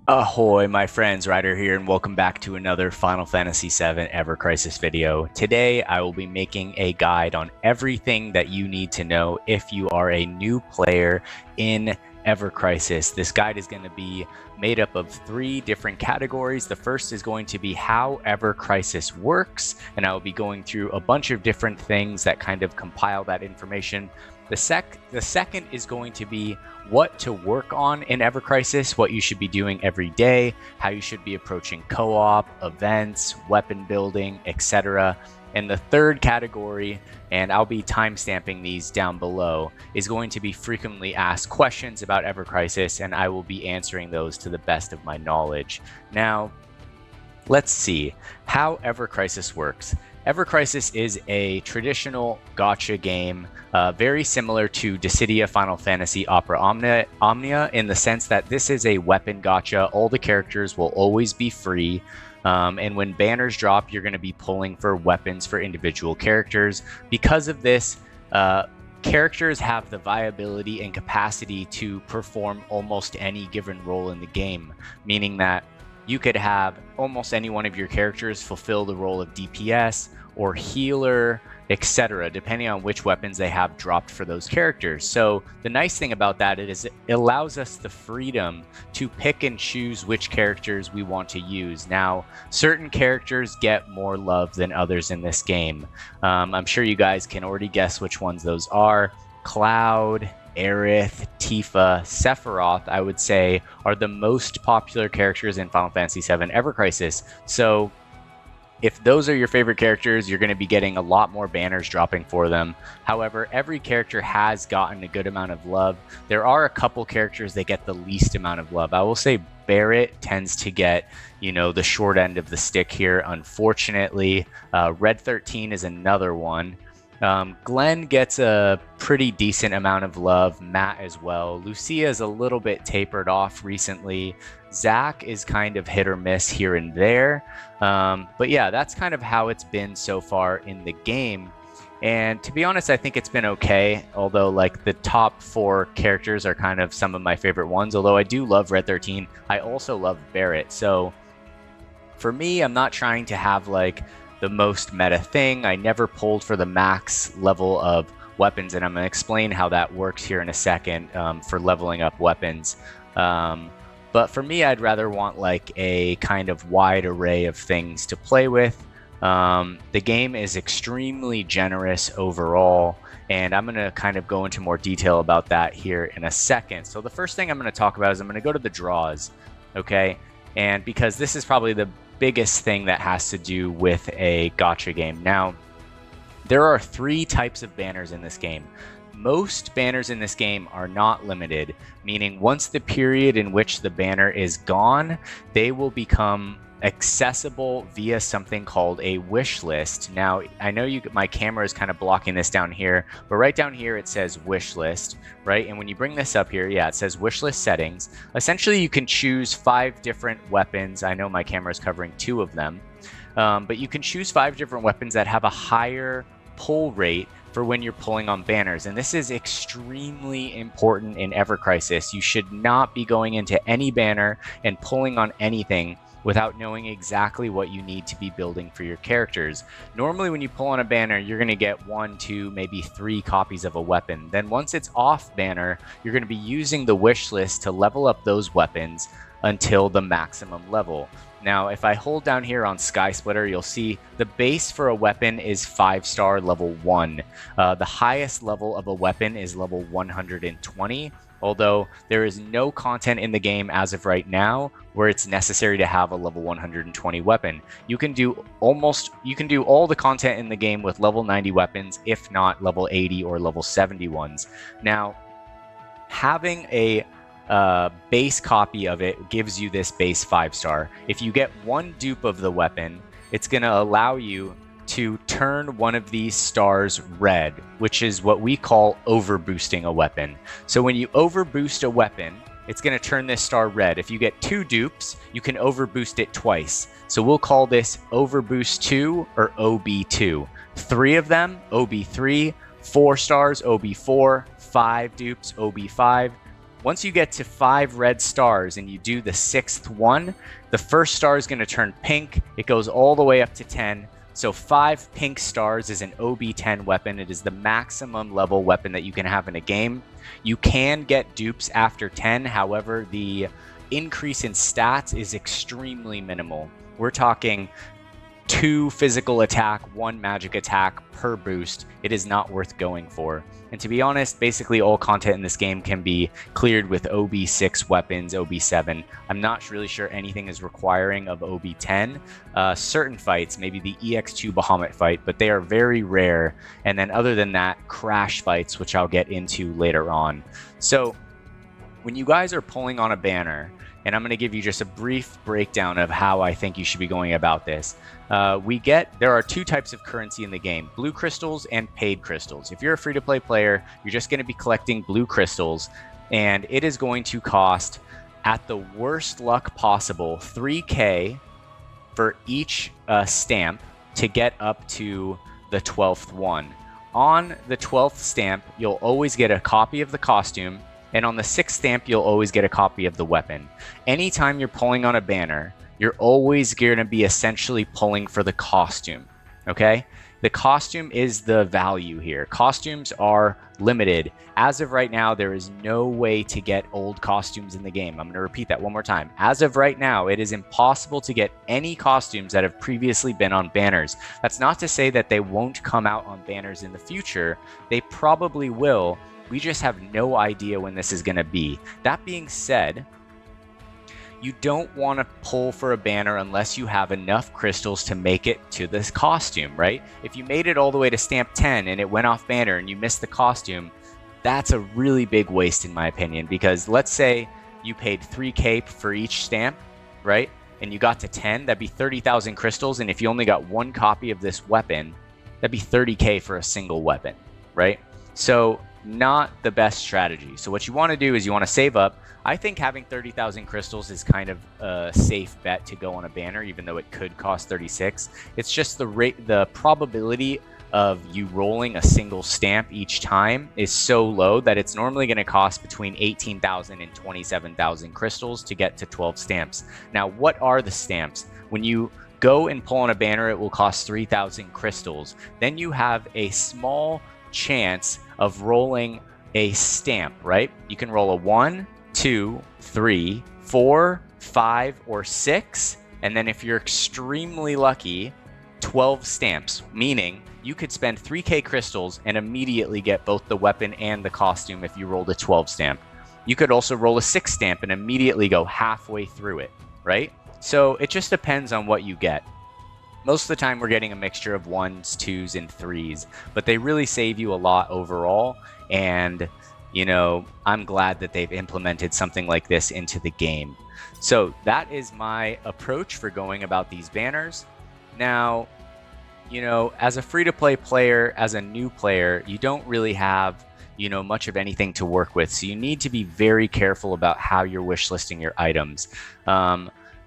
Ahoy, my friends, Ryder here, and welcome back to another Final Fantasy VII Ever Crisis video. Today, I will be making a guide on everything that you need to know if you are a new player in Ever Crisis. This guide is going to be made up of 3 different categories. The first is going to be how Ever Crisis works, and I will be going through a bunch of different things that kind of compile that information. The second is going to be what to work on in Ever Crisis, what you should be doing every day, how you should be approaching co-op, events, weapon building, etc. And the third category, and I'll be timestamping these down below, is going to be frequently asked questions about Ever Crisis, and I will be answering those to the best of my knowledge. Now, let's see how Ever Crisis works. Ever Crisis is a traditional gacha game, very similar to Dissidia Final Fantasy Opera Omnia in the sense that this is a weapon gacha. All the characters will always be free, and when banners drop, you're going to be pulling for weapons for individual characters. Because of this, characters have the viability and capacity to perform almost any given role in the game, meaning that you could have almost any one of your characters fulfill the role of DPS or healer, etc., depending on which weapons they have dropped for those characters. So the nice thing about that is it allows us the freedom to pick and choose which characters we want to use. Now, certain characters get more love than others in this game. I'm sure you guys can already guess which ones those are. Cloud, Aerith, Tifa, Sephiroth, I would say, are the most popular characters in Final Fantasy VII Ever Crisis. So if those are your favorite characters, you're going to be getting a lot more banners dropping for them. However, every character has gotten a good amount of love. There are a couple characters that get the least amount of love. I will say Barrett tends to get, the short end of the stick here, unfortunately. Red 13 is another one. Glenn gets a pretty decent amount of love, Matt as well. Lucia is a little bit tapered off recently. Zach is kind of hit or miss here and there. But yeah, that's kind of how it's been so far in the game. And to be honest, I think it's been okay, although like the top 4 characters are kind of some of my favorite ones. Although I do love Red 13, I also love Barrett. So for me, I'm not trying to have like the most meta thing. I never pulled for the max level of weapons, and I'm going to explain how that works here in a second for leveling up weapons. But for me, I'd rather want like a kind of wide array of things to play with. The game is extremely generous overall, and I'm going to kind of go into more detail about that here in a second. So the first thing I'm going to talk about is I'm going to go to the draws, okay? And because this is probably the biggest thing that has to do with a gacha game. Now, there are 3 types of banners in this game. Most banners in this game are not limited, meaning once the period in which the banner is gone, they will become accessible via something called a wish list. Now, I know my camera is kind of blocking this down here, but right down here it says wish list, right? And when you bring this up here, yeah, it says wish list settings. Essentially, you can choose 5 different weapons. I know my camera is covering 2 of them, but you can choose 5 different weapons that have a higher pull rate for when you're pulling on banners. And this is extremely important in Ever Crisis. You should not be going into any banner and pulling on anything without knowing exactly what you need to be building for your characters. Normally when you pull on a banner, you're going to get 1, 2, maybe 3 copies of a weapon. Then once it's off banner, you're going to be using the wish list to level up those weapons until the maximum level. Now, if I hold down here on Sky Splitter, you'll see the base for a weapon is 5-star level 1. The highest level of a weapon is level 120, although there is no content in the game as of right now where it's necessary to have a level 120 weapon. You can do all the content in the game with level 90 weapons, if not level 80 or level 70 ones. Now, having a base copy of it gives you this base 5-star. If you get 1 dupe of the weapon, it's going to allow you to turn one of these stars red, which is what we call overboosting a weapon. So when you overboost a weapon, it's going to turn this star red. If you get 2 dupes, you can overboost it twice. So we'll call this overboost 2 or OB2. 3 of them, OB3, 4 stars, OB4, 5 dupes, OB5. Once you get to 5 red stars and you do the 6th one, the first star is going to turn pink. It goes all the way up to 10. So 5 pink stars is an OB10 weapon. It is the maximum level weapon that you can have in a game. You can get dupes after 10. However, the increase in stats is extremely minimal. We're talking 2 physical attack, 1 magic attack per boost. It is not worth going for. And to be honest, basically all content in this game can be cleared with OB6 weapons, OB7. I'm not really sure anything is requiring of OB10. Certain fights, maybe the EX2 Bahamut fight, but they are very rare. And then other than that, crash fights, which I'll get into later on. So when you guys are pulling on a banner, and I'm going to give you just a brief breakdown of how I think you should be going about this. There are 2 types of currency in the game, blue crystals and paid crystals. If you're a free-to-play player, you're just going to be collecting blue crystals, and it is going to cost, at the worst luck possible, 3K for each stamp to get up to the 12th one. On the 12th stamp, you'll always get a copy of the costume, and on the 6th stamp, you'll always get a copy of the weapon. Anytime you're pulling on a banner, you're always going to be essentially pulling for the costume, okay? The costume is the value here. Costumes are limited. As of right now, there is no way to get old costumes in the game. I'm going to repeat that one more time. As of right now, it is impossible to get any costumes that have previously been on banners. That's not to say that they won't come out on banners in the future. They probably will. We just have no idea when this is going to be. That being said, you don't want to pull for a banner unless you have enough crystals to make it to this costume, right? If you made it all the way to stamp 10 and it went off banner and you missed the costume, that's a really big waste in my opinion, because let's say you paid 3K for each stamp, right? And you got to 10, that'd be 30,000 crystals. And if you only got 1 copy of this weapon, that'd be 30K for a single weapon, right? So not the best strategy. So what you want to do is you want to save up. I think having 30,000 crystals is kind of a safe bet to go on a banner, even though it could cost 36. It's just the probability of you rolling a single stamp each time is so low that it's normally going to cost between 18,000 and 27,000 crystals to get to 12 stamps. Now, what are the stamps? When you go and pull on a banner, it will cost 3,000 crystals. Then you have a small chance of rolling a stamp, right? You can roll a 1, 2, 3, 4, 5, or 6. And then if you're extremely lucky, 12 stamps, meaning you could spend 3K crystals and immediately get both the weapon and the costume if you rolled a 12 stamp. You could also roll a 6 stamp and immediately go halfway through it, right? So it just depends on what you get. Most of the time we're getting a mixture of 1s, 2s, and 3s, but they really save you a lot overall. And, you know, I'm glad that they've implemented something like this into the game. So that is my approach for going about these banners. Now, you know, as a free-to-play player, as a new player, you don't really have, you know, much of anything to work with. So you need to be very careful about how you're wishlisting your items.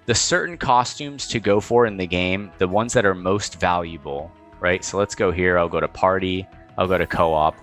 The certain costumes to go for in the game, the ones that are most valuable, right? So let's go here. I'll go to party. I'll go to co-op.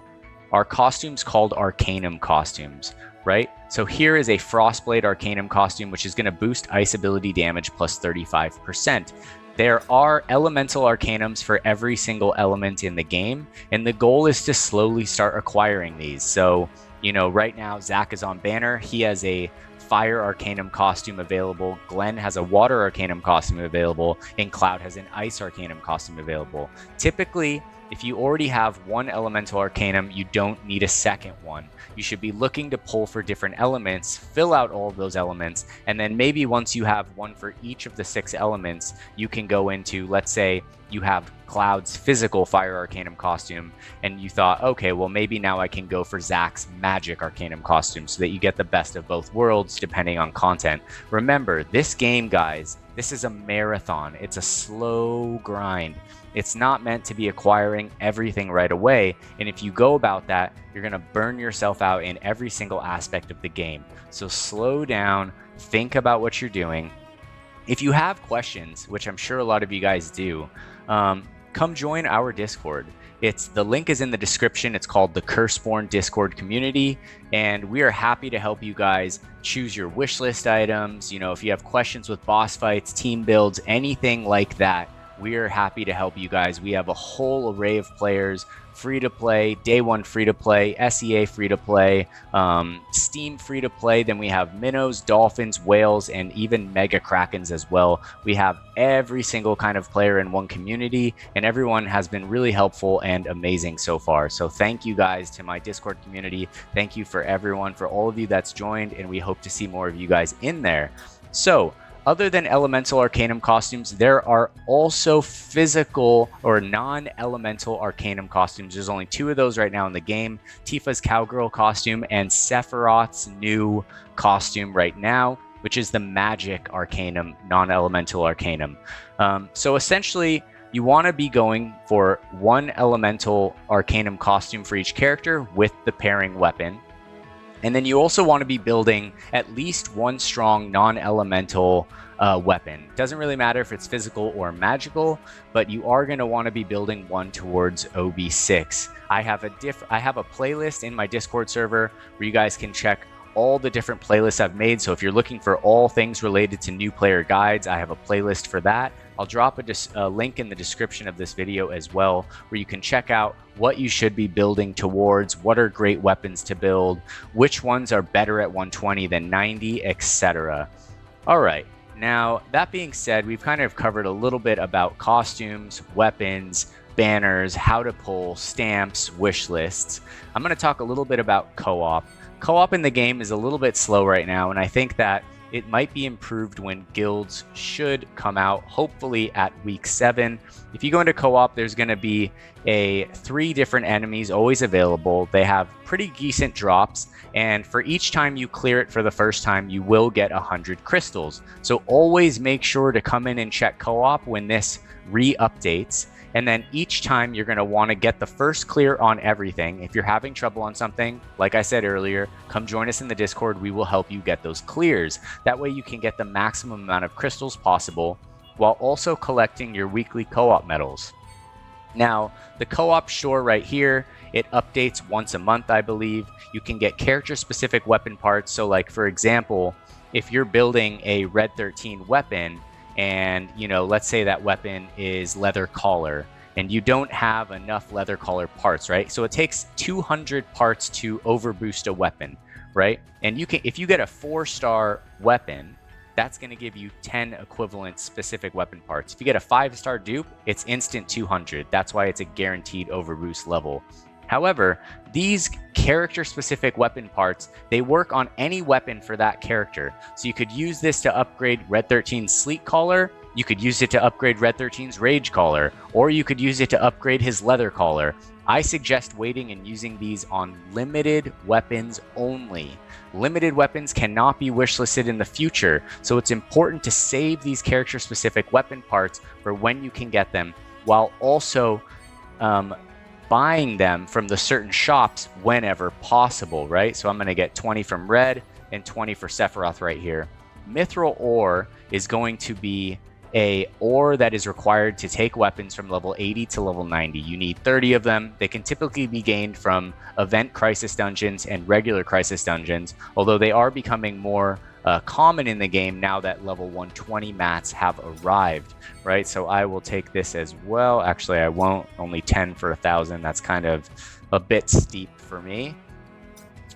Are costumes called Arcanum costumes, right? So here is a Frostblade Arcanum costume, which is going to boost ice ability damage plus 35%. There are elemental arcanums for every single element in the game, and the goal is to slowly start acquiring these. So, you know, right now Zach is on banner. He has a fire arcanum costume available. Glenn has a water arcanum costume available, and Cloud has an ice arcanum costume available. Typically, if you already have one elemental arcanum, you don't need a second one. You should be looking to pull for different elements, fill out all of those elements, and then maybe once you have one for each of the 6 elements, you can go into, let's say, you have Cloud's physical Fire Arcanum costume, and you thought, okay, well, maybe now I can go for Zack's Magic Arcanum costume so that you get the best of both worlds depending on content. Remember, this game, guys, this is a marathon. It's a slow grind. It's not meant to be acquiring everything right away, and if you go about that, you're going to burn yourself out in every single aspect of the game. So slow down, think about what you're doing. If you have questions, which I'm sure a lot of you guys do, come join our Discord. The link is in the description. It's called the Curseborn Discord community, and we are happy to help you guys choose your wish list items. You know, if you have questions with boss fights, team builds, anything like that, we are happy to help you guys. We have a whole array of players, free to play, day one free to play, SEA free to play, Steam free to play. Then we have minnows, dolphins, whales, and even mega krakens as well. We have every single kind of player in one community, and everyone has been really helpful and amazing so far. So thank you guys to my Discord community. Thank you for everyone, for all of you that's joined, and we hope to see more of you guys in there. So, other than elemental arcanum costumes, there are also physical or non-elemental arcanum costumes. There's only 2 of those right now in the game: Tifa's cowgirl costume and Sephiroth's new costume right now, which is the magic arcanum, non-elemental arcanum. So essentially, you want to be going for 1 elemental arcanum costume for each character with the pairing weapon. And then you also want to be building at least 1 strong non-elemental weapon. Doesn't really matter if it's physical or magical, but you are going to want to be building 1 towards OB6. I have a playlist in my Discord server where you guys can check all the different playlists I've made. So if you're looking for all things related to new player guides, I have a playlist for that. I'll drop a link in the description of this video as well, where you can check out what you should be building towards, what are great weapons to build, which ones are better at 120 than 90, etc. All right, now that being said, we've kind of covered a little bit about costumes, weapons, banners, how to pull, stamps, wish lists. I'm going to talk a little bit about co-op. Co-op in the game is a little bit slow right now, and I think that it might be improved when guilds should come out, hopefully at week 7. If you go into co-op, there's going to be 3 different enemies always available. They have pretty decent drops, and for each time you clear it for the first time, you will get 100 crystals. So always make sure to come in and check co-op when this re-updates. And then each time you're going to want to get the first clear on everything. If you're having trouble on something, like I said earlier, come join us in the Discord. We will help you get those clears. That way you can get the maximum amount of crystals possible while also collecting your weekly co-op medals. Now, the co-op store right here, it updates once a month, I believe. You can get character-specific weapon parts. So like, for example, if you're building a Red 13 weapon, and let's say that weapon is leather collar, and you don't have enough leather collar parts, right? So it takes 200 parts to overboost a weapon, right? And if you get a 4-star weapon, that's going to give you 10 equivalent specific weapon parts. If you get a 5-star dupe, it's instant 200. That's why it's a guaranteed overboost level. However, these character-specific weapon parts, they work on any weapon for that character. So you could use this to upgrade Red 13's Sleek Collar, you could use it to upgrade Red 13's Rage Collar, or you could use it to upgrade his Leather Collar. I suggest waiting and using these on limited weapons only. Limited weapons cannot be wishlisted in the future, so it's important to save these character-specific weapon parts for when you can get them, while also buying them from the certain shops whenever possible, right? So I'm going to get 20 from Red and 20 for Sephiroth right here. Mithril ore is going to be a ore that is required to take weapons from level 80 to level 90. You need 30 of them. They can typically be gained from event crisis dungeons and regular crisis dungeons, although they are becoming more common in the game now that level 120 mats have arrived, right? So I will take this as well. Actually, I won't. Only 10 for 1,000. That's kind of a bit steep for me.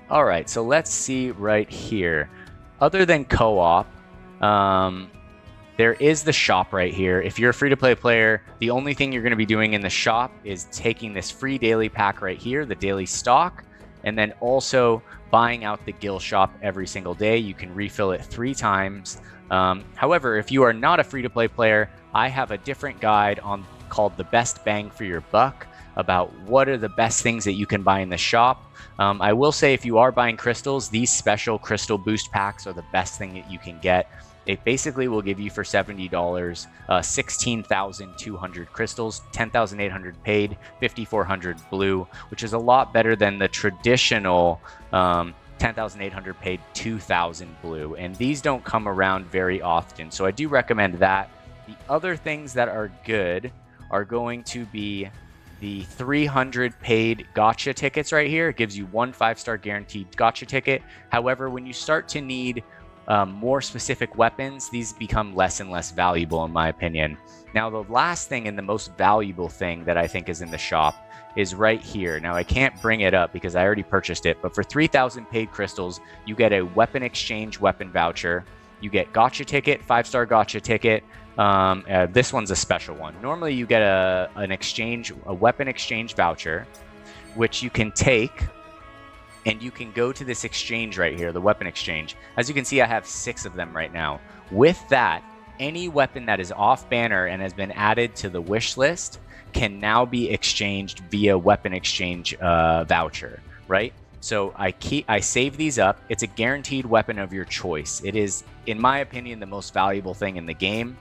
All right, so let's see right here. Other than co-op, there is the shop right here. If you're a free-to-play player, the only thing you're going to be doing in the shop is taking this free daily pack right here, the daily stock, and then also buying out the Gil shop every single day. You can refill it 3 times. However, if you are not a free-to-play player, I have a different guide called The Best Bang for Your Buck, about what are the best things that you can buy in the shop. I will say, if you are buying crystals, these special crystal boost packs are the best thing that you can get. It basically will give you for $70 16,200 crystals, 10,800 paid, 5,400 blue, which is a lot better than the traditional 10,800 paid, 2,000 blue. And these don't come around very often, so I do recommend that. The other things that are good are going to be the 300 paid gotcha tickets right here. It gives you one 5-star guaranteed gotcha ticket. However, when you start to need more specific weapons, these become less and less valuable, in my opinion. Now, the last thing and the most valuable thing that I think is in the shop is right here. Now, I can't bring it up because I already purchased it, but for 3,000 paid crystals, you get a weapon exchange weapon voucher. You get gotcha ticket, 5-star gotcha ticket. This one's a special one. Normally, you get a weapon exchange voucher, which you can take, and you can go to this exchange right here, the weapon exchange. As you can see, I have 6 of them right now. With that, any weapon that is off banner and has been added to the wish list can now be exchanged via weapon exchange voucher, right? So I save these up. It's a guaranteed weapon of your choice. It is, in my opinion, the most valuable thing in the game.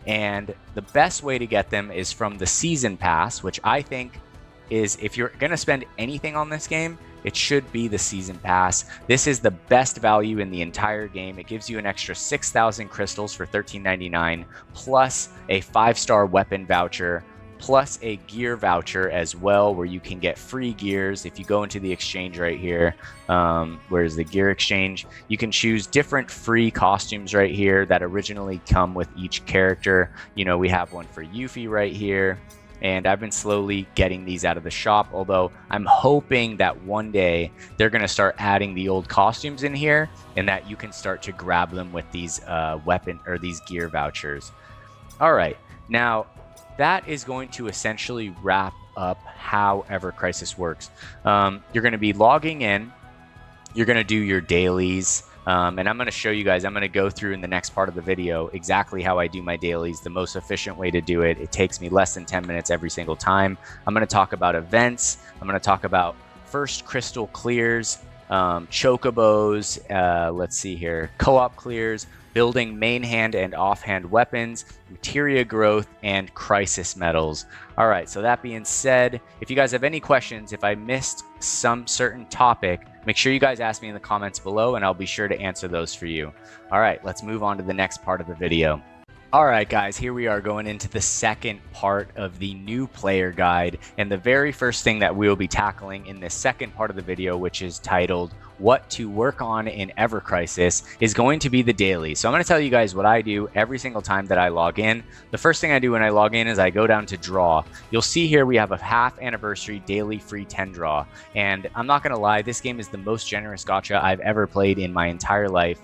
And the best way to get them is from the season pass, which I think is, if you're going to spend anything on this game, it should be the season pass. This is the best value in the entire game. It gives you an extra 6,000 crystals for $13.99, plus a 5-star weapon voucher, plus a gear voucher as well, where you can get free gears. If you go into the exchange right here, where's the gear exchange, you can choose different free costumes right here that originally come with each character. You know, we have one for Yuffie right here. And I've been slowly getting these out of the shop, although I'm hoping that one day they're going to start adding the old costumes in here, and that you can start to grab them with these these gear vouchers. All right, now that is going to essentially wrap up how Ever Crisis works. You're going to be logging in. You're going to do your dailies. And I'm going to show you guys, I'm going to go through in the next part of the video exactly how I do my dailies, the most efficient way to do it. It takes me less than 10 minutes every single time. I'm going to talk about events. I'm going to talk about first crystal clears, chocobos, let's see here, co-op clears, building main hand and offhand weapons, materia growth, and crisis medals. All right, so that being said, if you guys have any questions, if I missed some certain topic, make sure you guys ask me in the comments below, and I'll be sure to answer those for you. All right, let's move on to the next part of the video. All right, guys, here we are going into the second part of the new player guide. And the very first thing that we'll be tackling in this second part of the video, which is titled What to Work On in Ever Crisis, is going to be the daily. So I'm going to tell you guys what I do every single time that I log in. The first thing I do when I log in is I go down to draw. You'll see here we have a half anniversary daily free 10 draw. And I'm not going to lie, this game is the most generous gacha I've ever played in my entire life.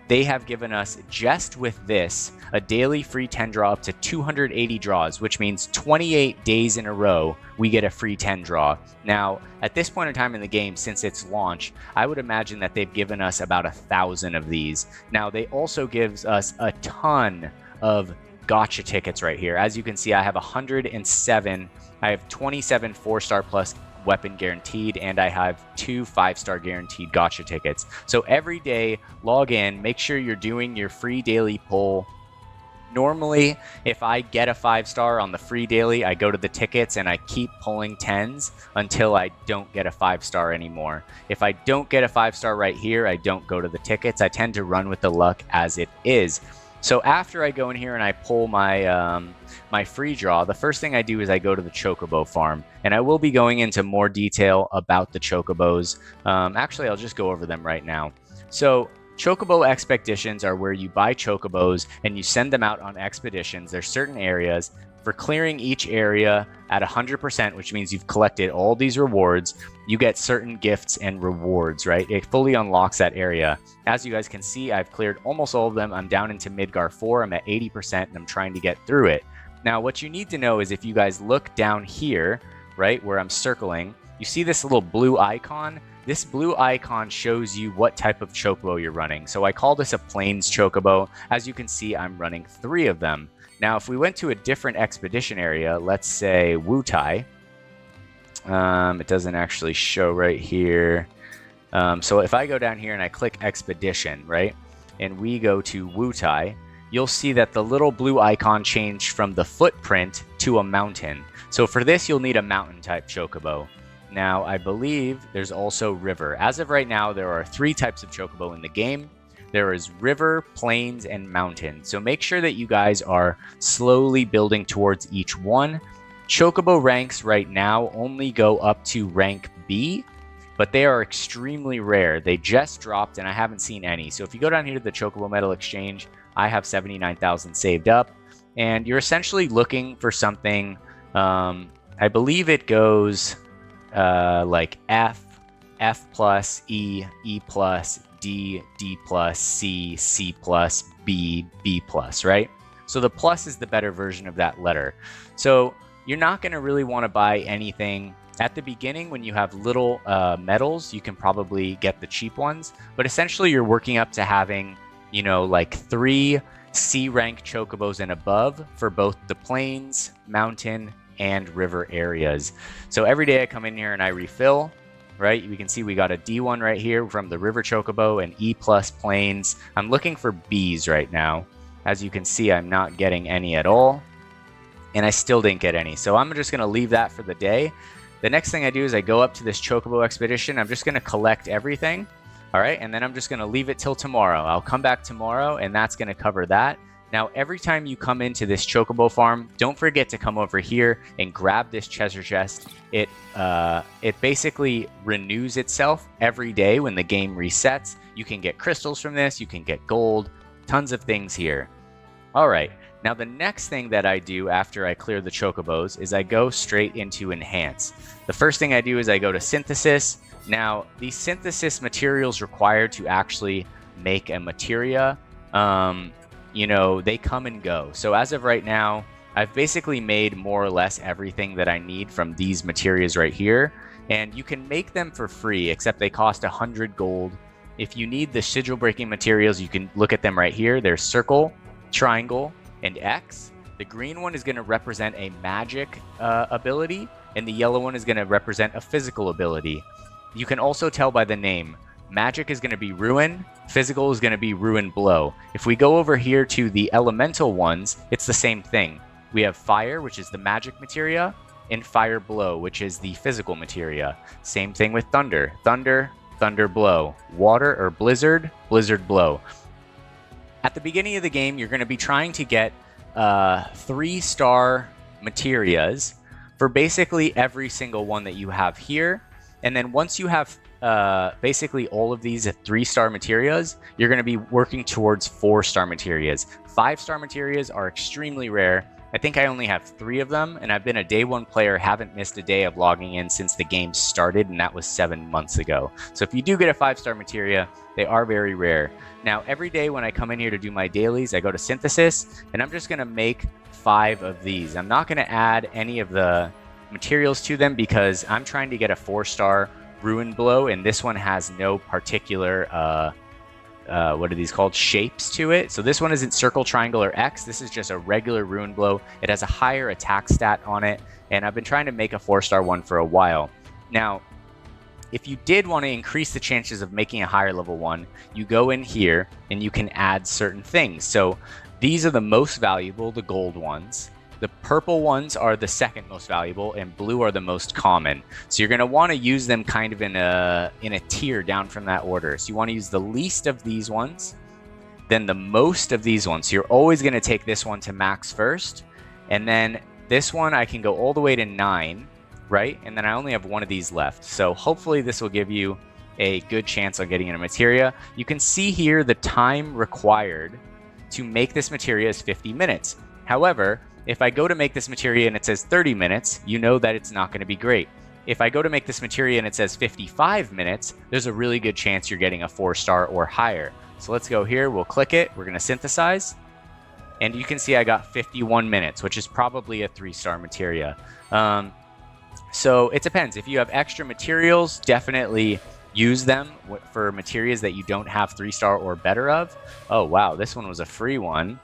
They have given us, just with this, a daily free 10 draw up to 280 draws, which means 28 days in a row, we get a free 10 draw. Now, at this point in time in the game, since its launch, I would imagine that they've given us about 1,000 of these. Now, they also gives us a ton of gotcha tickets right here. As you can see, I have 107. I have 27 4-star plus weapon guaranteed, and I have 2 5-star guaranteed gotcha tickets. So every day, log in, make sure you're doing your free daily pull. Normally, if I get a 5-star on the free daily, I go to the tickets and I keep pulling 10s until I don't get a 5-star anymore. If I don't get a 5-star right here, I don't go to the tickets. I tend to run with the luck as it is. So after I go in here and I pull my my free draw, the first thing I do is I go to the chocobo farm, and I will be going into more detail about the chocobos. Actually, I'll just go over them right now. So chocobo expeditions are where you buy chocobos and you send them out on expeditions. There's certain areas. For clearing each area at 100%, which means you've collected all these rewards, you get certain gifts and rewards, right? It fully unlocks that area. As you guys can see, I've cleared almost all of them. I'm down into Midgar 4. I'm at 80%, and I'm trying to get through it. Now, what you need to know is if you guys look down here, right, where I'm circling, you see this little blue icon? This blue icon shows you what type of chocobo you're running. So I call this a plains chocobo. As you can see, I'm running 3 of them. Now, if we went to a different expedition area, let's say Wutai, it doesn't actually show right here. So if I go down here and I click expedition, right, and we go to Wutai, you'll see that the little blue icon changed from the footprint to a mountain. So for this, you'll need a mountain type chocobo. Now, I believe there's also river. As of right now, there are 3 types of chocobo in the game. There is river, plains, and mountain. So make sure that you guys are slowly building towards each one. Chocobo ranks right now only go up to rank B, but they are extremely rare. They just dropped and I haven't seen any. So if you go down here to the Chocobo Metal Exchange, I have 79,000 saved up, and you're essentially looking for something, I believe it goes like F, F plus, E, E plus, D, D plus, C, C plus, B, B plus, right? So the plus is the better version of that letter. So you're not going to really want to buy anything at the beginning. When you have little metals, you can probably get the cheap ones, but essentially you're working up to having, you know, like 3 C rank chocobos and above for both the plains, mountain, and river areas. So every day I come in here and I refill, right? We can see we got a D1 right here from the river chocobo and E plus plains. I'm looking for Bs right now. As you can see, I'm not getting any at all, and I still didn't get any. So I'm just going to leave that for the day. The next thing I do is I go up to this chocobo expedition. I'm just going to collect everything. All right, and then I'm just going to leave it till tomorrow. I'll come back tomorrow, and that's going to cover that. Now, every time you come into this chocobo farm, don't forget to come over here and grab this treasure chest. It basically renews itself every day when the game resets. You can get crystals from this. You can get gold. Tons of things here. All right. Now, the next thing that I do after I clear the chocobos is I go straight into enhance. The first thing I do is I go to synthesis. Now, the synthesis materials required to actually make a materia, you know, they come and go. So as of right now, I've basically made more or less everything that I need from these materials right here. And you can make them for free, except they cost 100 gold. If you need the sigil breaking materials, you can look at them right here. There's circle, triangle, and X. The green one is going to represent a magic ability, and the yellow one is going to represent a physical ability. You can also tell by the name. Magic is going to be Ruin, physical is going to be Ruin Blow. If we go over here to the elemental ones, it's the same thing. We have Fire, which is the magic materia, and Fire Blow, which is the physical materia. Same thing with Thunder. Thunder, Thunder Blow. Water or Blizzard, Blizzard Blow. At the beginning of the game, you're going to be trying to get 3-star materias for basically every single one that you have here. And then once you have basically all of these 3-star materias, you're going to be working towards 4-star materias. 5-star materias are extremely rare. I think I only have 3 of them, and I've been a day 1 player, haven't missed a day of logging in since the game started, and that was 7 months ago. So if you do get a 5-star materia, they are very rare. Now, every day when I come in here to do my dailies, I go to synthesis, and I'm just going to make 5 of these. I'm not going to add any of the materials to them because I'm trying to get a 4-star Ruin Blow, and this one has no particular what are these called, shapes to it. So this one isn't circle, triangle, or X. This is just a regular Ruin Blow. It has a higher attack stat on it, and I've been trying to make a 4-star one for a while. Now, if you did want to increase the chances of making a higher level one, you go in here and you can add certain things. So these are the most valuable, the gold ones. The purple ones are the second most valuable, and blue are the most common. So you're going to want to use them kind of in a tier down from that order. So you want to use the least of these ones, then the most of these ones. So you're always going to take this one to max first, and then this one I can go all the way to 9, right? And then I only have 1 of these left. So hopefully this will give you a good chance on getting in a materia. You can see here the time required to make this materia is 50 minutes. However, if I go to make this materia and it says 30 minutes, you know that it's not going to be great. If I go to make this materia and it says 55 minutes, there's a really good chance you're getting a 4-star or higher. So let's go here, we'll click it, we're going to synthesize, and you can see I got 51 minutes, which is probably a 3-star materia. So it depends. If you have extra materials, definitely use them for materials that you don't have 3-star or better of. Oh, wow, this one was a free one,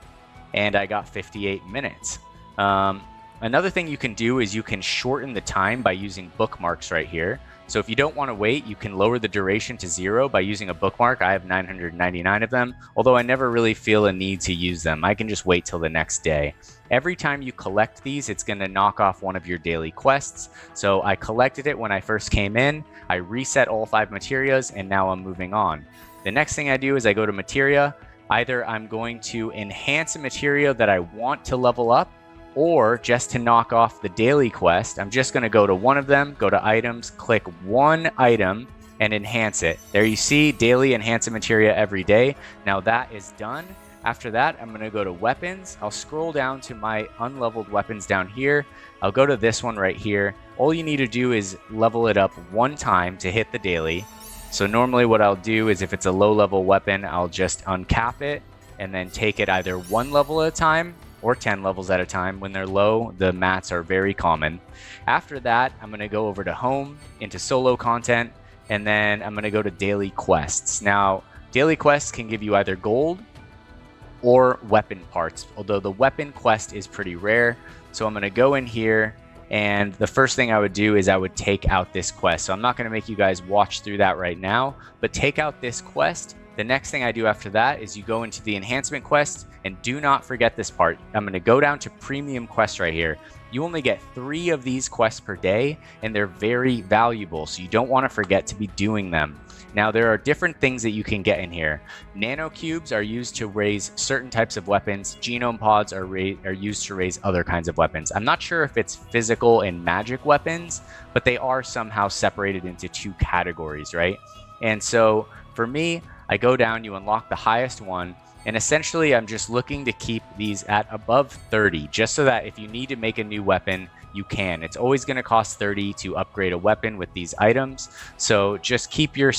and I got 58 minutes. Another thing you can do is you can shorten the time by using bookmarks right here. So if you don't want to wait, you can lower the duration to 0 by using a bookmark. I have 999 of them, although I never really feel a need to use them. I can just wait till the next day. Every time you collect these, it's going to knock off one of your daily quests. So I collected it when I first came in, I reset all 5 materias, and now I'm moving on. The next thing I do is I go to materia. Either I'm going to enhance a materia that I want to level up, or just to knock off the daily quest, I'm just going to go to one of them, go to items, click one item, and enhance it. There you see, daily enhance a materia every day. Now that is done. After that, I'm going to go to weapons. I'll scroll down to my unleveled weapons down here. I'll go to this one right here. All you need to do is level it up one time to hit the daily. So normally what I'll do is if it's a low level weapon, I'll just uncap it and then take it either 1 level at a time or 10 levels at a time. When they're low, the mats are very common. After that, I'm going to go over to home, into solo content, and then I'm going to go to daily quests. Now, daily quests can give you either gold or weapon parts, although the weapon quest is pretty rare. So I'm going to go in here, and the first thing I would do is I would take out this quest. So I'm not going to make you guys watch through that right now, but take out this quest. The next thing I do after that is you go into the enhancement quest, and do not forget this part. I'm going to go down to premium quests right here. You only get 3 of these quests per day, and they're very valuable, so you don't want to forget to be doing them. Now, there are different things that you can get in here. Nano cubes are used to raise certain types of weapons. Genome pods are used to raise other kinds of weapons. I'm not sure if it's physical and magic weapons, but they are somehow separated into 2 categories, right? And so for me, I go down, you unlock the highest one, and essentially I'm just looking to keep these at above 30, just so that if you need to make a new weapon, you can. It's always going to cost 30 to upgrade a weapon with these items. So just keep your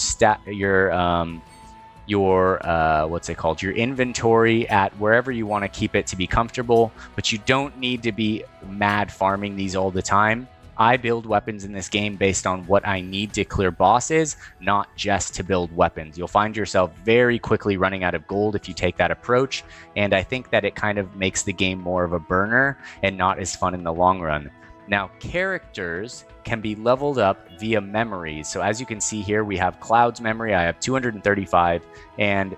what's it called? Your inventory at wherever you want to keep it to be comfortable, but you don't need to be mad farming these all the time. I build weapons in this game based on what I need to clear bosses, not just to build weapons. You'll find yourself very quickly running out of gold if you take that approach, and I think that it kind of makes the game more of a burner and not as fun in the long run. Now, characters can be leveled up via memories. So as you can see here, we have Cloud's memory. I have 235, and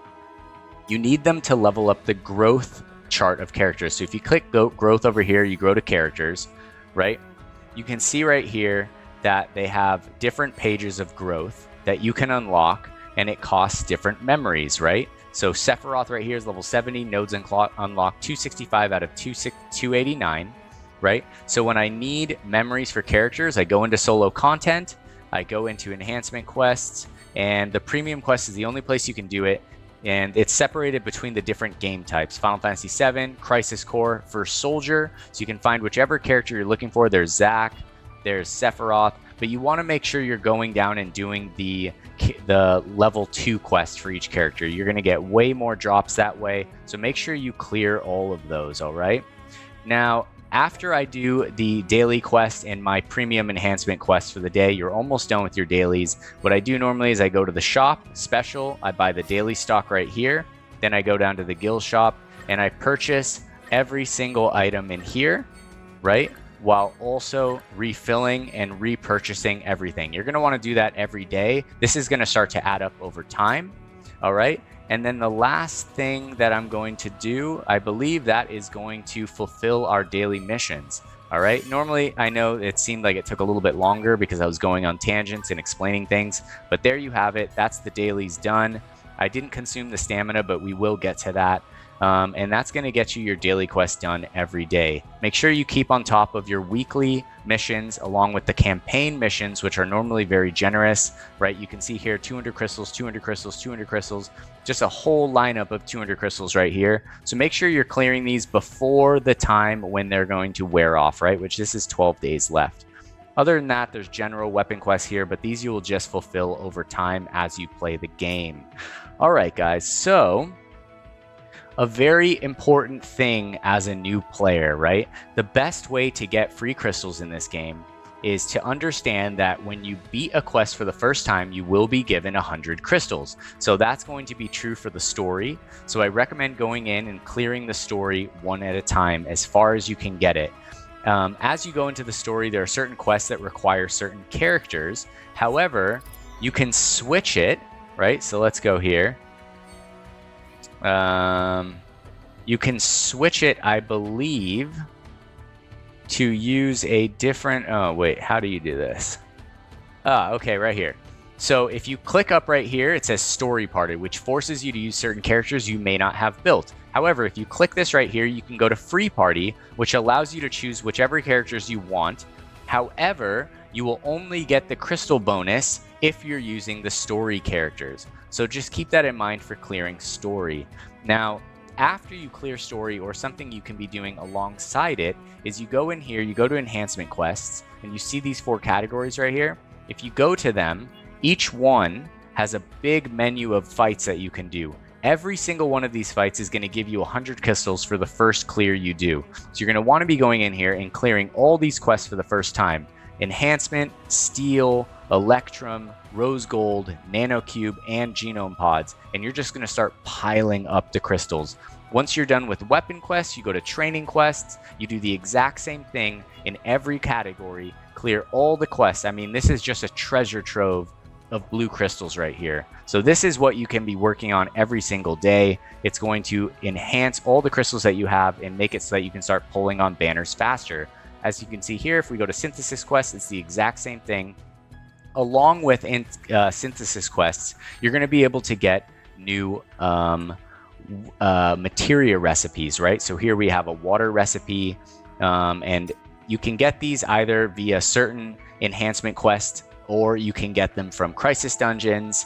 you need them to level up the growth chart of characters. So if you click growth over here, you grow to characters, right? You can see right here that they have different pages of growth that you can unlock, and it costs different memories, right? So Sephiroth right here is level 70, nodes unlock 265 out of 289, right? So when I need memories for characters, I go into solo content, I go into enhancement quests, and the premium quest is the only place you can do it. And it's separated between the different game types. Final Fantasy VII, Crisis Core, First Soldier. So you can find whichever character you're looking for. There's Zack, there's Sephiroth, but you want to make sure you're going down and doing the level 2 quest for each character. You're going to get way more drops that way. So make sure you clear all of those, all right? Now, after I do the daily quest and my premium enhancement quest for the day, you're almost done with your dailies. What I do normally is I go to the shop, special, I buy the daily stock right here. Then I go down to the guild shop and I purchase every single item in here, right? While also refilling and repurchasing everything. You're going to want to do that every day. This is going to start to add up over time, all right? And then the last thing that I'm going to do, I believe that is going to fulfill our daily missions. All right. Normally, I know it seemed like it took a little bit longer because I was going on tangents and explaining things, but there you have it. That's the dailies done. I didn't consume the stamina, but we will get to that. And that's going to get you your daily quest done every day. Make sure you keep on top of your weekly missions along with the campaign missions, which are normally very generous, right? You can see here 200 crystals, 200 crystals, 200 crystals, just a whole lineup of 200 crystals right here. So make sure you're clearing these before the time when they're going to wear off, right? Which this is 12 days left. Other than that, there's general weapon quests here, but these you will just fulfill over time as you play the game. All right, guys. So a very important thing as a new player, right? The best way to get free crystals in this game is to understand that when you beat a quest for the first time, you will be given 100 crystals. So that's going to be true for the story. So I recommend going in and clearing the story one at a time as far as you can get it. As you go into the story, there are certain quests that require certain characters. However, you can switch it, right? So let's go here. You can switch it, I believe, to use a different... Oh, wait, how do you do this? Okay, right here. So if you click up right here, it says Story Party, which forces you to use certain characters you may not have built. However, if you click this right here, you can go to Free Party, which allows you to choose whichever characters you want. However, you will only get the crystal bonus if you're using the story characters. So just keep that in mind for clearing story. Now, after you clear story, or something you can be doing alongside it, is you go in here, you go to enhancement quests, and you see these 4 categories right here. If you go to them, each one has a big menu of fights that you can do. Every single one of these fights is going to give you 100 crystals for the first clear you do. So you're going to want to be going in here and clearing all these quests for the first time. Enhancement, Steel, Electrum, Rose Gold, Nanocube, and Genome Pods. And you're just going to start piling up the crystals. Once you're done with weapon quests, you go to training quests. You do the exact same thing in every category. Clear all the quests. I mean, this is just a treasure trove of blue crystals right here. So this is what you can be working on every single day. It's going to enhance all the crystals that you have and make it so that you can start pulling on banners faster. As you can see here, if we go to synthesis quests, it's the exact same thing. Along with synthesis quests, you're going to be able to get new materia recipes, right? So here we have a water recipe, and you can get these either via certain enhancement quests, or you can get them from crisis dungeons,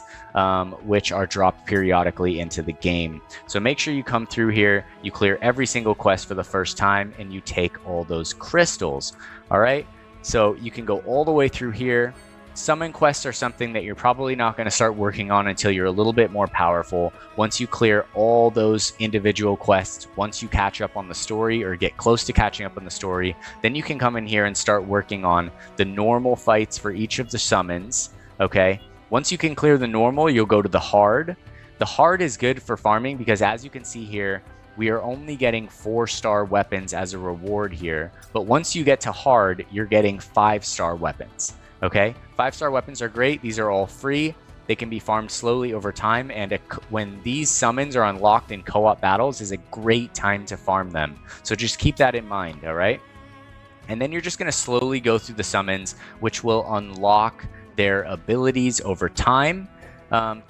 which are dropped periodically into the game. So make sure you come through here, you clear every single quest for the first time, and you take all those crystals. All right, so you can go all the way through here. Summon quests are something that you're probably not going to start working on until you're a little bit more powerful. Once you clear all those individual quests, once you catch up on the story or get close to catching up on the story, then you can come in here and start working on the normal fights for each of the summons. Okay, once you can clear the normal, you'll go to the hard. The hard is good for farming because, as you can see here, we are only getting 4-star weapons as a reward here. But once you get to hard, you're getting 5-star weapons. Okay, 5-star weapons are great. These are all free. They can be farmed slowly over time, and when these summons are unlocked in co-op battles is a great time to farm them. So just keep that in mind, all right? And then you're just going to slowly go through the summons, which will unlock their abilities over time.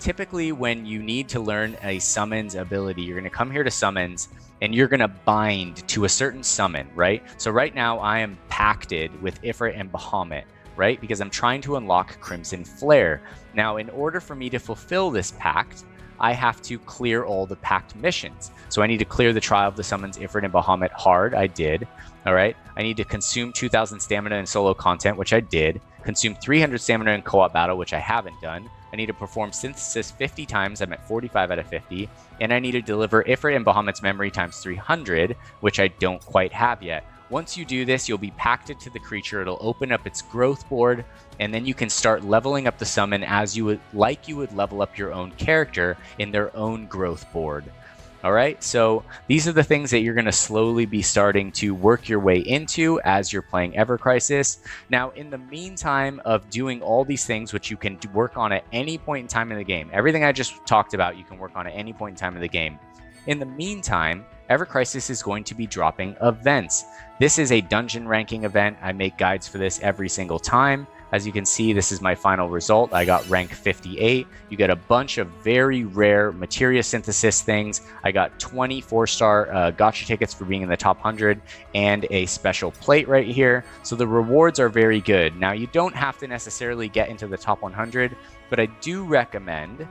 Typically, when you need to learn a summons ability, you're going to come here to summons, and you're going to bind to a certain summon, right? So right now, I am pacted with Ifrit and Bahamut, right? Because I'm trying to unlock Crimson Flare. Now, in order for me to fulfill this pact, I have to clear all the pact missions. So I need to clear the Trial of the Summons, Ifrit and Bahamut hard. I did. All right. I need to consume 2,000 stamina in solo content, which I did. Consume 300 stamina in co-op battle, which I haven't done. I need to perform synthesis 50 times. I'm at 45 out of 50. And I need to deliver Ifrit and Bahamut's memory times 300, which I don't quite have yet. Once you do this, you'll be pacted to the creature. It'll open up its growth board, and then you can start leveling up the summon as you would level up your own character in their own growth board. All right, so these are the things that you're going to slowly be starting to work your way into as you're playing Ever Crisis. Now, in the meantime of doing all these things, which you can work on at any point in time in the game, everything I just talked about, you can work on at any point in time in the game. In the meantime, Ever Crisis is going to be dropping events. This is a dungeon ranking event. I make guides for this every single time. As you can see, this is my final result. I got rank 58. You get a bunch of very rare materia synthesis things. I got 20 4-star gacha tickets for being in the top 100 and a special plate right here. So the rewards are very good. Now, you don't have to necessarily get into the top 100, but I do recommend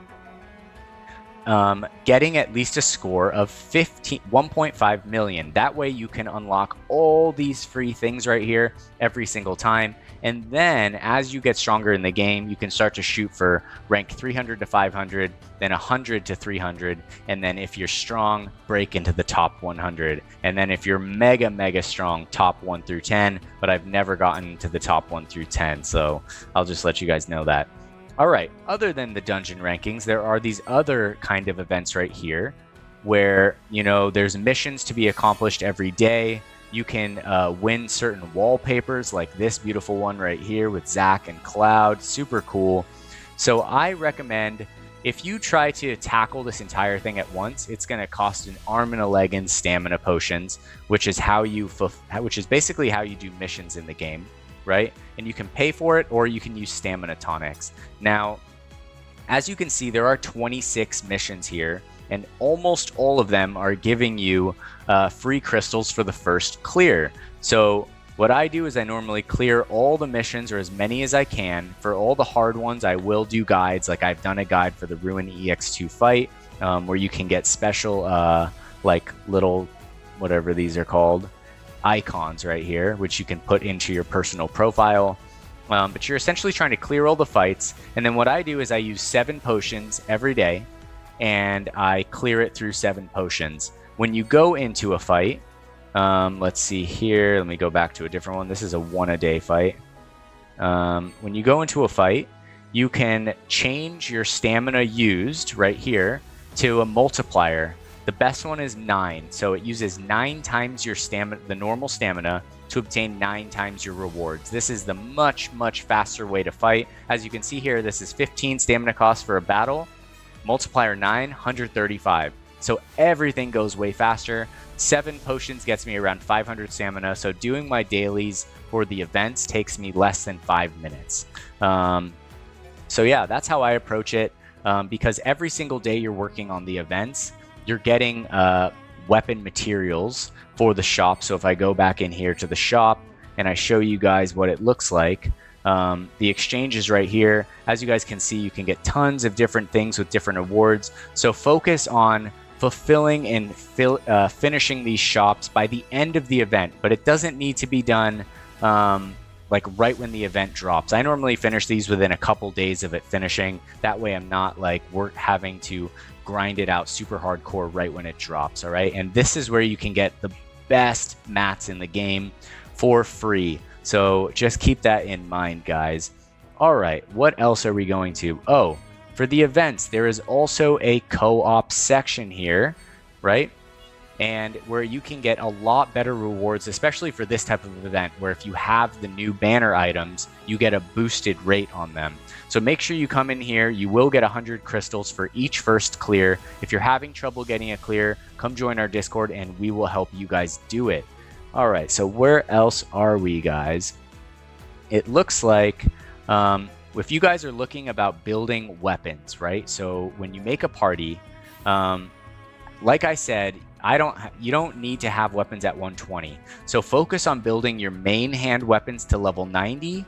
getting at least a score of 1.5 million. That way you can unlock all these free things right here every single time. And then as you get stronger in the game, you can start to shoot for rank 300 to 500, then 100 to 300. And then if you're strong, break into the top 100. And then if you're mega strong, top 1 through 10. But I've never gotten to the top 1 through 10. So I'll just let you guys know that. All right, other than the dungeon rankings, there are these other kind of events right here where, you know, there's missions to be accomplished every day. You can win certain wallpapers like this beautiful one right here with Zach and Cloud. Super cool. So I recommend if you try to tackle this entire thing at once, it's going to cost an arm and a leg in stamina potions, which is basically how you do missions in the game. Right? And you can pay for it or you can use stamina tonics. Now, as you can see, there are 26 missions here, and almost all of them are giving you free crystals for the first clear. So what I do is I normally clear all the missions, or as many as I can. For all the hard ones, I will do guides. Like I've done a guide for the Ruin EX2 fight, where you can get special, like little, whatever these are called, icons right here, which you can put into your personal profile. But you're essentially trying to clear all the fights. And then what I do is I use 7 potions every day, and I clear it through 7 potions. When you go into a fight, let's see here, let me go back to a different one. This is a 1-a-day fight. When you go into a fight, you can change your stamina used right here to a multiplier. The best one is 9, so it uses 9 times your stamina, the normal stamina, to obtain 9 times your rewards. This is the much faster way to fight. As you can see here, this is 15 stamina cost for a battle. Multiplier 9, 135. So everything goes way faster. 7 potions gets me around 500 stamina, so doing my dailies for the events takes me less than 5 minutes. So yeah, that's how I approach it, because every single day you're working on the events, you're getting weapon materials for the shop. So if I go back in here to the shop and I show you guys what it looks like, the exchange is right here. As you guys can see, you can get tons of different things with different awards. So focus on fulfilling and finishing these shops by the end of the event, but it doesn't need to be done like right when the event drops. I normally finish these within a couple days of it finishing. That way I'm not like having to grind it out super hardcore right when it drops. All right, and this is where you can get the best mats in the game for free. So just keep that in mind, guys. All right, what else are we going to? Oh, for the events, there is also a co-op section here, right? And where you can get a lot better rewards, especially for this type of event, where if you have the new banner items, you get a boosted rate on them. So make sure you come in here. You will get 100 crystals for each first clear. If you're having trouble getting a clear, come join our Discord and we will help you guys do it. All right, so where else are we, guys? It looks like if you guys are looking about building weapons, right? So when you make a party, like I said, you don't need to have weapons at 120. So focus on building your main hand weapons to level 90,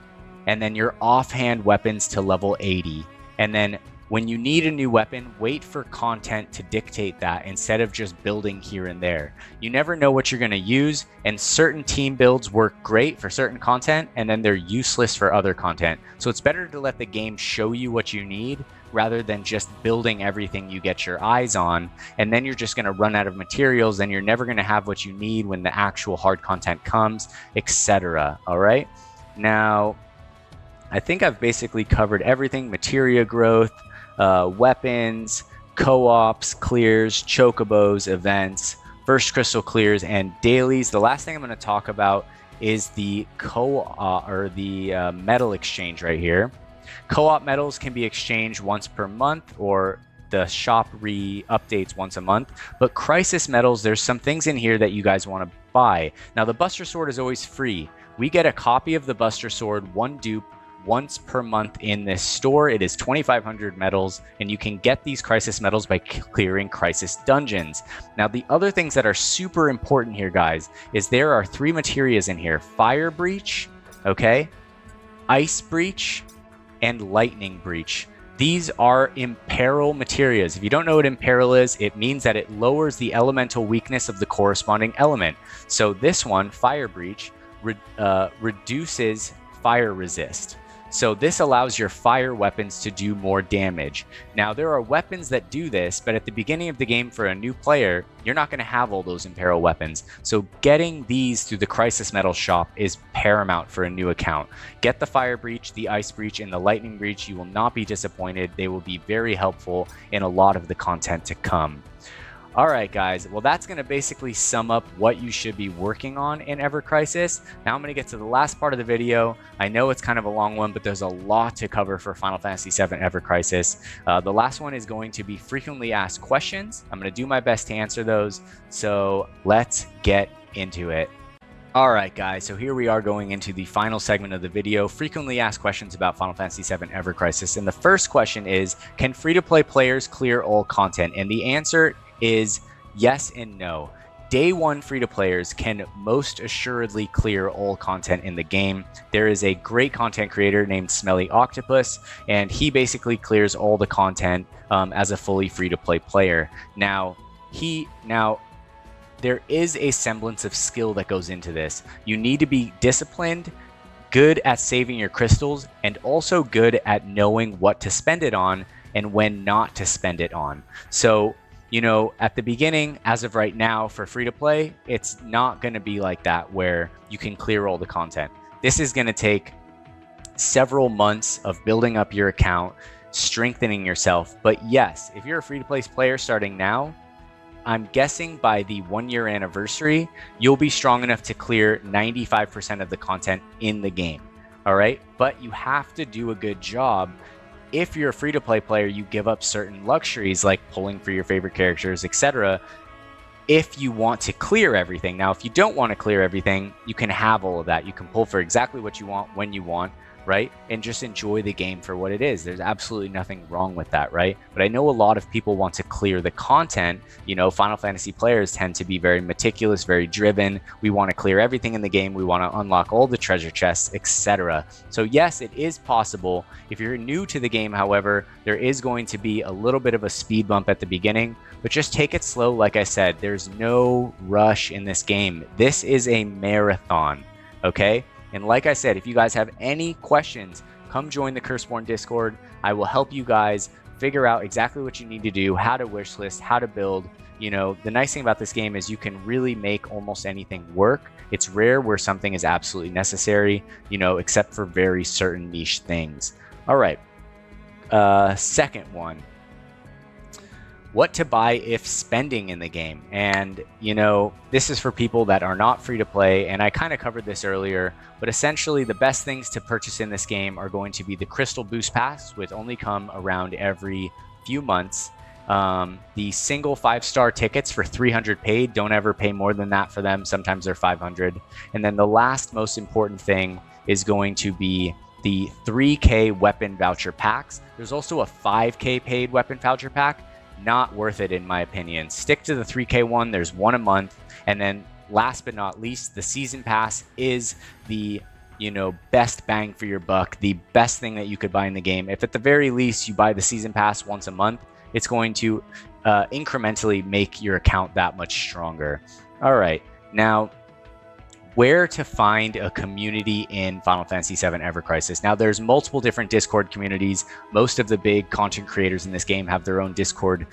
and then your offhand weapons to level 80. And then when you need a new weapon, wait for content to dictate that instead of just building here and there. You never know what you're going to use, and certain team builds work great for certain content, and then they're useless for other content. So it's better to let the game show you what you need rather than just building everything you get your eyes on, and then you're just going to run out of materials, and you're never going to have what you need when the actual hard content comes, etc. All right? Now, I think I've basically covered everything: materia growth, weapons, co-ops, clears, chocobos, events, first crystal clears, and dailies. The last thing I'm going to talk about is the medal exchange right here. Co-op medals can be exchanged once per month, or the shop updates once a month. But crisis medals, there's some things in here that you guys want to buy. Now, the Buster Sword is always free. We get a copy of the Buster Sword, one dupe, once per month in this store. It is 2,500 medals, and you can get these crisis medals by clearing crisis dungeons. Now, the other things that are super important here, guys, is there are 3 materias in here: fire breach, okay, ice breach, and lightning breach. These are imperil materials. If you don't know what imperil is, it means that it lowers the elemental weakness of the corresponding element. So this one, Fire Breach, reduces fire resist. So this allows your fire weapons to do more damage. Now, there are weapons that do this, but at the beginning of the game for a new player, you're not going to have all those imperil weapons. So getting these through the Crisis Metal shop is paramount for a new account. Get the Fire Breach, the Ice Breach, and the Lightning Breach. You will not be disappointed. They will be very helpful in a lot of the content to come. All right, guys. Well, that's going to basically sum up what you should be working on in Ever Crisis. Now I'm going to get to the last part of the video. I know it's kind of a long one, but there's a lot to cover for Final Fantasy VII Ever Crisis. The last one is going to be frequently asked questions. I'm going to do my best to answer those. So let's get into it. All right, guys, so here we are going into the final segment of the video, frequently asked questions about Final Fantasy VII Ever Crisis. And the first question is, can free-to-play players clear all content? And the answer is yes and no. Day one free-to-players can most assuredly clear all content in the game. There is a great content creator named Smelly Octopus, and he basically clears all the content as a fully free-to-play player. Now, there is a semblance of skill that goes into this. You need to be disciplined, good at saving your crystals, and also good at knowing what to spend it on and when not to spend it on. So, you know, at the beginning, as of right now, for free to play, it's not going to be like that where you can clear all the content. This is going to take several months of building up your account, strengthening yourself. But yes, if you're a free to play player starting now, I'm guessing by the 1 year anniversary, you'll be strong enough to clear 95% of the content in the game. All right. But you have to do a good job. If you're a free to play player, you give up certain luxuries like pulling for your favorite characters, etc. If you want to clear everything. Now, if you don't want to clear everything, you can have all of that. You can pull for exactly what you want when you want, right? And just enjoy the game for what it is. There's absolutely nothing wrong with that, right? But I know a lot of people want to clear the content. You know, Final Fantasy players tend to be very meticulous, very driven. We want to clear everything in the game. We want to unlock all the treasure chests, etc. So yes, it is possible. If you're new to the game, however, there is going to be a little bit of a speed bump at the beginning, but just take it slow. Like I said, there's no rush in this game. This is a marathon, okay? And like I said, if you guys have any questions, come join the Curseborn Discord. I will help you guys figure out exactly what you need to do, how to wishlist, how to build. You know, the nice thing about this game is you can really make almost anything work. It's rare where something is absolutely necessary, you know, except for very certain niche things. All right. Second one. What to buy if spending in the game. And, you know, this is for people that are not free to play. And I kind of covered this earlier, but essentially the best things to purchase in this game are going to be the Crystal Boost Pass, which only come around every few months. The single 5-star tickets for 300 paid, don't ever pay more than that for them. Sometimes they're 500. And then the last most important thing is going to be the 3K weapon voucher packs. There's also a 5K paid weapon voucher pack. Not worth it, in my opinion. Stick to the 3K one. There's one a month. And then last but not least, the season pass is the, you know, best bang for your buck, the best thing that you could buy in the game. If at the very least you buy the season pass once a month, it's going to incrementally make your account that much stronger. All right. Now, where to find a community in Final Fantasy VII Ever Crisis. Now, there's multiple different Discord communities. Most of the big content creators in this game have their own Discord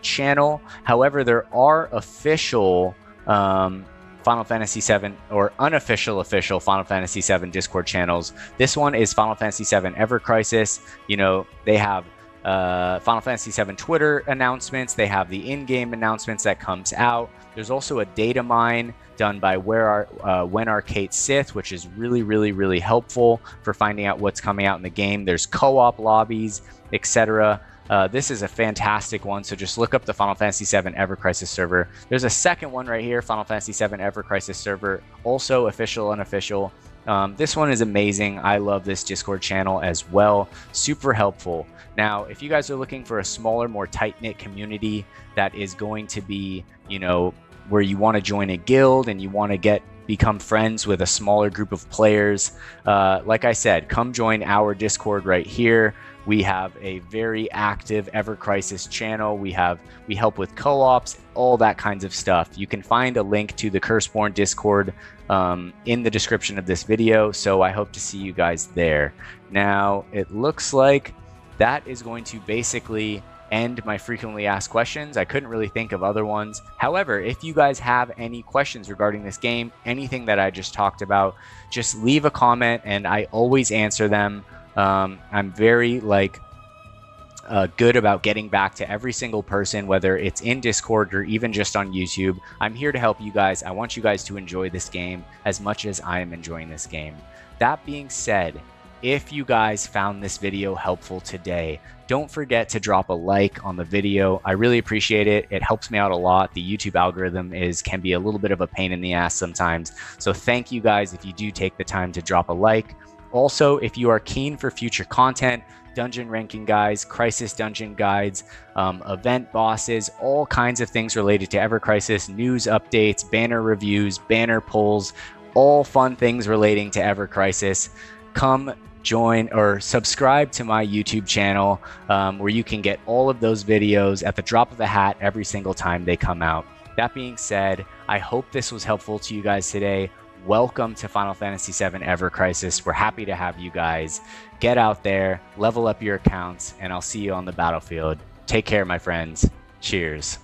channel. However, there are official Final Fantasy VII or unofficial Final Fantasy VII Discord channels. This one is Final Fantasy VII Ever Crisis. You know, they have Final Fantasy VII Twitter announcements. They have the in-game announcements that comes out. There's also a data mine done by When Arcade Sith, which is really helpful for finding out what's coming out in the game. There's co-op lobbies, etc. This is a fantastic one, so just look up the Final Fantasy VII Ever Crisis server. There's a second one right here, Final Fantasy VII Ever Crisis server, also official, unofficial. This one is amazing. I love this Discord channel as well. Super helpful. Now, if you guys are looking for a smaller, more tight-knit community that is going to be, you know, where you want to join a guild and you want to become friends with a smaller group of players, like I said, come join our Discord right here. We have a very active Ever Crisis channel. We help with co-ops, all that kinds of stuff. You can find a link to the Curseborn Discord in the description of this video, so I hope to see you guys there. Now, it looks like that is going to basically end my frequently asked questions. I couldn't really think of other ones. However, if you guys have any questions regarding this game, anything that I just talked about, just leave a comment and I always answer them. I'm very good about getting back to every single person, whether it's in Discord or even just on YouTube. I'm here to help you guys. I want you guys to enjoy this game as much as I am enjoying this game. That being said, if you guys found this video helpful today, don't forget to drop a like on the video. I really appreciate it. It helps me out a lot. The YouTube algorithm can be a little bit of a pain in the ass sometimes. So thank you guys if you do take the time to drop a like. Also, if you are keen for future content, dungeon ranking guides, crisis dungeon guides, event bosses, all kinds of things related to Ever Crisis, news updates, banner reviews, banner polls, all fun things relating to Ever Crisis, come join or subscribe to my YouTube channel where you can get all of those videos at the drop of a hat every single time they come out. That being said, I hope this was helpful to you guys today. Welcome to Final Fantasy VII Ever Crisis. We're happy to have you guys. Get out there, level up your accounts, and I'll see you on the battlefield. Take care, my friends. Cheers.